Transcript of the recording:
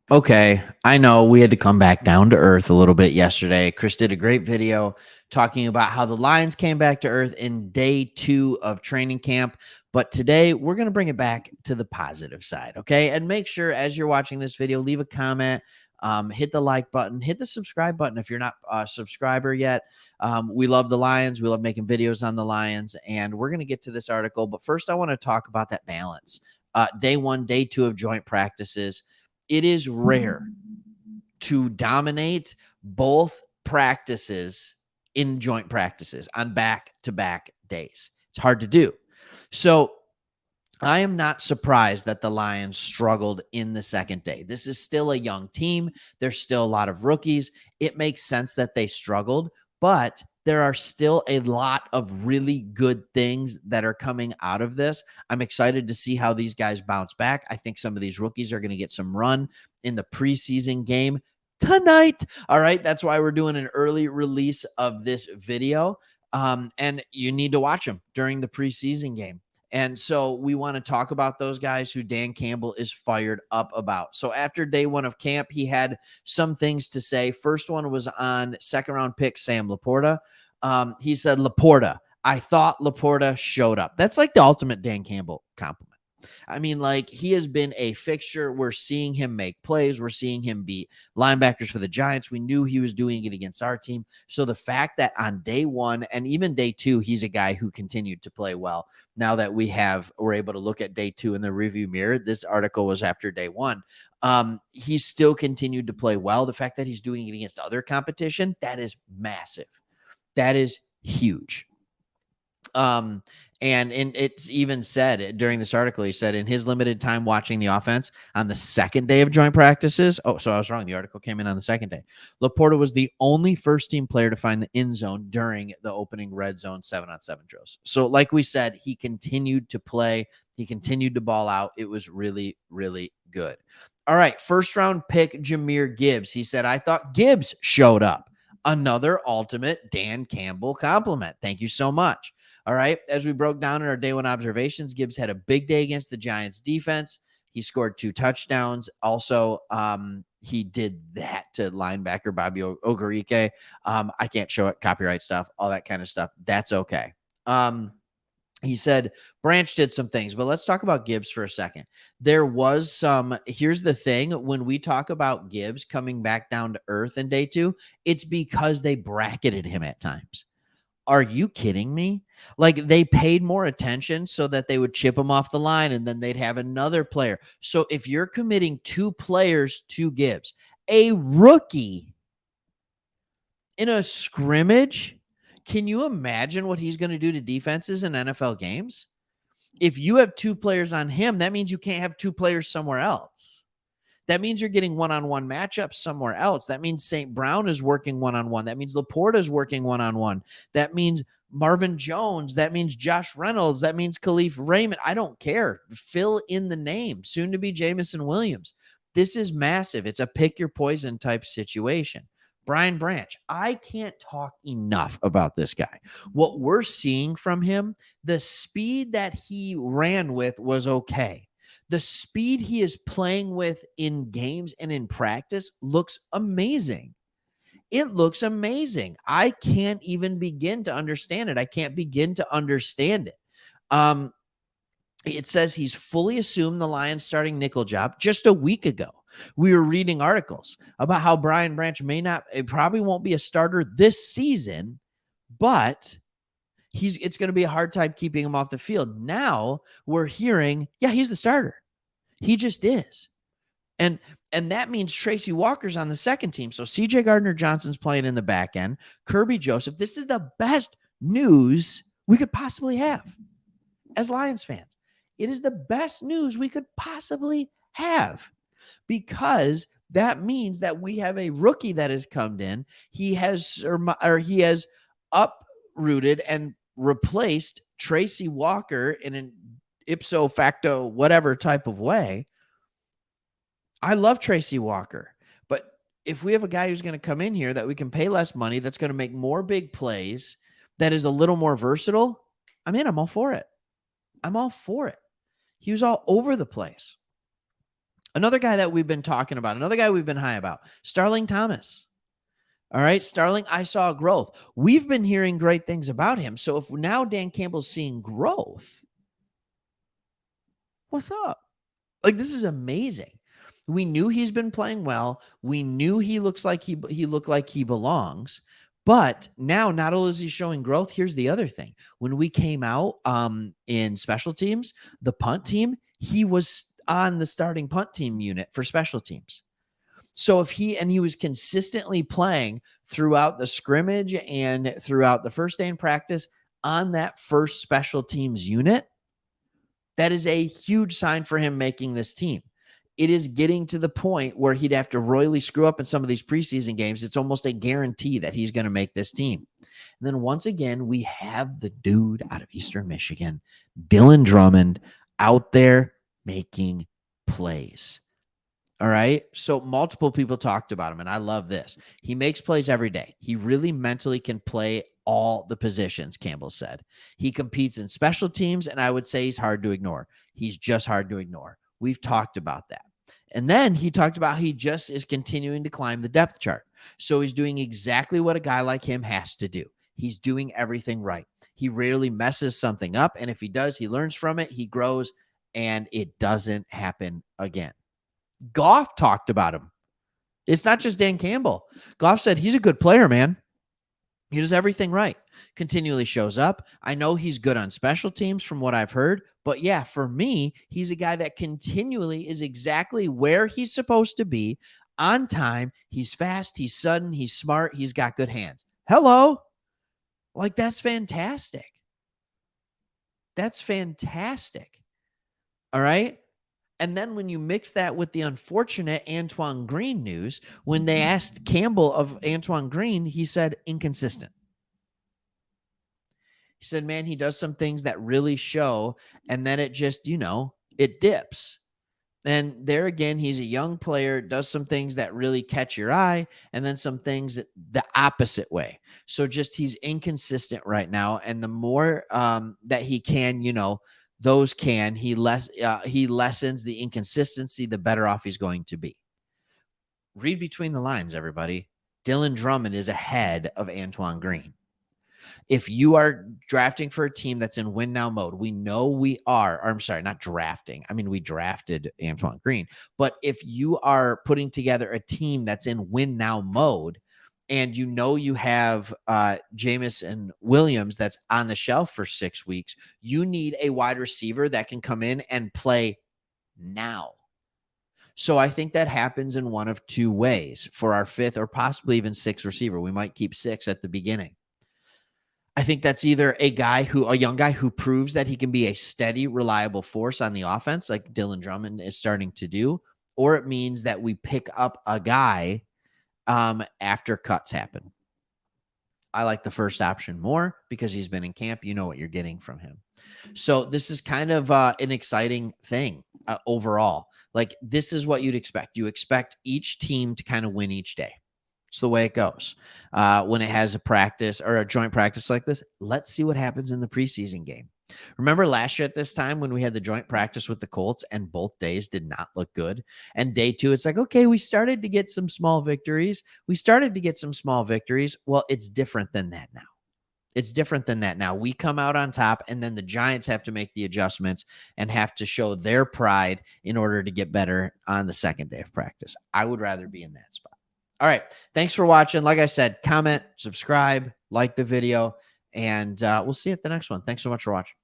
Okay, I know we had to come back down to earth a little bit yesterday. Chris did a great video talking about how the Lions came back to earth in day 2 of training camp. But today we're going to bring it back to the positive side. Okay. And make sure as you're watching this video, leave a comment, hit the like button, hit the subscribe button if you're not a subscriber yet. We love the Lions. We love making videos on the Lions. And we're going to get to this article. But first, I want to talk about that balance. Day 1, day 2 of joint practices. It is rare to dominate both practices in joint practices on back-to-back days. It's hard to do. So I am not surprised that the Lions struggled in the second day. This is still a young team. There's still a lot of rookies. It makes sense that they struggled, but there are still a lot of really good things that are coming out of this. I'm excited to see how these guys bounce back. I think some of these rookies are going to get some run in the preseason game tonight. All right. That's why we're doing an early release of this video. And you need to watch them during the preseason game. And so we want to talk about those guys who Dan Campbell is fired up about. So after day 1 of camp, he had some things to say. First one was on second round pick Sam Laporta. He said, Laporta, I thought Laporta showed up. That's like the ultimate Dan Campbell compliment. I mean, like, he has been a fixture. We're seeing him make plays. We're seeing him beat linebackers for the Giants. We knew he was doing it against our team. So the fact that on day 1 and even day 2, he's a guy who continued to play well. Now that we're able to look at day 2 in the review mirror, this article was after day 1. He still continued to play well. The fact that he's doing it against other competition, that is massive. That is huge. And it's even said during this article, he said in his limited time watching the offense on the second day of joint practices. Oh, so I was wrong. The article came in on the second day. Laporta was the only first team player to find the end zone during the opening red zone 7-on-7 drills. So like we said, he continued to play. He continued to ball out. It was really, really good. All right. First round pick, Jahmyr Gibbs. He said, I thought Gibbs showed up. Another ultimate Dan Campbell compliment. Thank you so much. All right. As we broke down in our day 1 observations, Gibbs had a big day against the Giants defense. He scored 2 touchdowns. Also, he did that to linebacker Bobby Ogarike. I can't show it, copyright stuff, all that kind of stuff. That's okay. He said Branch did some things, but let's talk about Gibbs for a second. There was here's the thing. When we talk about Gibbs coming back down to earth in day 2, it's because they bracketed him at times. Are you kidding me? Like, they paid more attention so that they would chip him off the line and then they'd have another player. So if you're committing 2 players to Gibbs, a rookie in a scrimmage, can you imagine what he's going to do to defenses in NFL games? If you have 2 players on him, that means you can't have 2 players somewhere else. That means you're getting one-on-one matchups somewhere else. That means St. Brown is working one-on-one. That means Laporta is working one-on-one. That means Marvin Jones. That means Josh Reynolds. That means Khalif Raymond. I don't care. Fill in the name. Soon to be Jamison Williams. This is massive. It's a pick your poison type situation. Brian Branch, I can't talk enough about this guy. What we're seeing from him, the speed that he ran with was okay. The speed he is playing with in games and in practice looks amazing. It looks amazing. I can't even begin to understand it. I can't begin to understand it. It says he's fully assumed the Lions starting nickel job just a week ago. We were reading articles about how Brian Branch probably won't be a starter this season, but it's going to be a hard time keeping him off the field. Now we're hearing, yeah, he's the starter. He just is. And that means Tracy Walker's on the second team. So CJ Gardner-Johnson's playing in the back end. Kirby Joseph. This is the best news we could possibly have as Lions fans. It is the best news we could possibly have because that means that we have a rookie that has come in. He has uprooted and replaced Tracy Walker in an ipso facto whatever type of way. I love Tracy Walker, but if we have a guy who's going to come in here that we can pay less money, that's going to make more big plays, that is a little more versatile, I'm all for it. I'm all for it. He was all over the place. Another guy that we've been talking about, another guy we've been high about, Starling Thomas. All right, Starling, I saw growth. We've been hearing great things about him. So if now Dan Campbell's seeing growth, what's up? Like, this is amazing. We knew he's been playing well. We knew he looks like he looked like he belongs. But now, not only is he showing growth, here's the other thing. When we came out in special teams, the punt team, he was on the starting punt team unit for special teams. So if he was consistently playing throughout the scrimmage and throughout the first day in practice on that first special teams unit, that is a huge sign for him making this team. It is getting to the point where he'd have to royally screw up in some of these preseason games. It's almost a guarantee that he's going to make this team. And then once again, we have the dude out of Eastern Michigan, Dylan Drummond, out there making plays. All right. So multiple people talked about him, and I love this. He makes plays every day. He really mentally can play all the positions, Campbell said. He competes in special teams, and I would say he's hard to ignore. He's just hard to ignore. We've talked about that. And then he talked about he just is continuing to climb the depth chart. So he's doing exactly what a guy like him has to do. He's doing everything right. He rarely messes something up. And if he does, he learns from it, he grows, and it doesn't happen again. Goff talked about him. It's not just Dan Campbell. Goff said he's a good player, man. He does everything right. Continually shows up. I know he's good on special teams from what I've heard. But yeah, for me, he's a guy that continually is exactly where he's supposed to be, on time. He's fast. He's sudden. He's smart. He's got good hands. Hello. Like, that's fantastic. That's fantastic. All right. And then when you mix that with the unfortunate Antoine Green news, when they asked Campbell of Antoine Green, he said inconsistent. He said, man, he does some things that really show, and then it just, it dips. And there again, he's a young player, does some things that really catch your eye, and then some things the opposite way. So just he's inconsistent right now. And the more that he can, he lessens the inconsistency, the better off he's going to be. Read between the lines, everybody. Dylan Drummond is ahead of Antoine Green. If you are drafting for a team that's in win now mode, we know we are, or I'm sorry, not drafting. I mean, we drafted Antoine Green, but if you are putting together a team that's in win now mode, and you have Jamison Williams that's on the shelf for 6 weeks, you need a wide receiver that can come in and play now. So I think that happens in one of two ways for our fifth or possibly even sixth receiver. We might keep 6 at the beginning. I think that's either a young guy who proves that he can be a steady, reliable force on the offense, like Dylan Drummond is starting to do, or it means that we pick up a guy after cuts happen. I like the first option more because he's been in camp. You know what you're getting from him. So this is kind of an exciting thing overall. Like, this is what you'd expect. You expect each team to kind of win each day. It's the way it goes. When it has a practice or a joint practice like this, let's see what happens in the preseason game. Remember last year at this time when we had the joint practice with the Colts and both days did not look good? And day 2, it's like, okay, we started to get some small victories. Well, it's different than that now. It's different than that now. We come out on top, and then the Giants have to make the adjustments and have to show their pride in order to get better on the second day of practice. I would rather be in that spot. All right. Thanks for watching. Like I said, comment, subscribe, like the video, and we'll see you at the next one. Thanks so much for watching.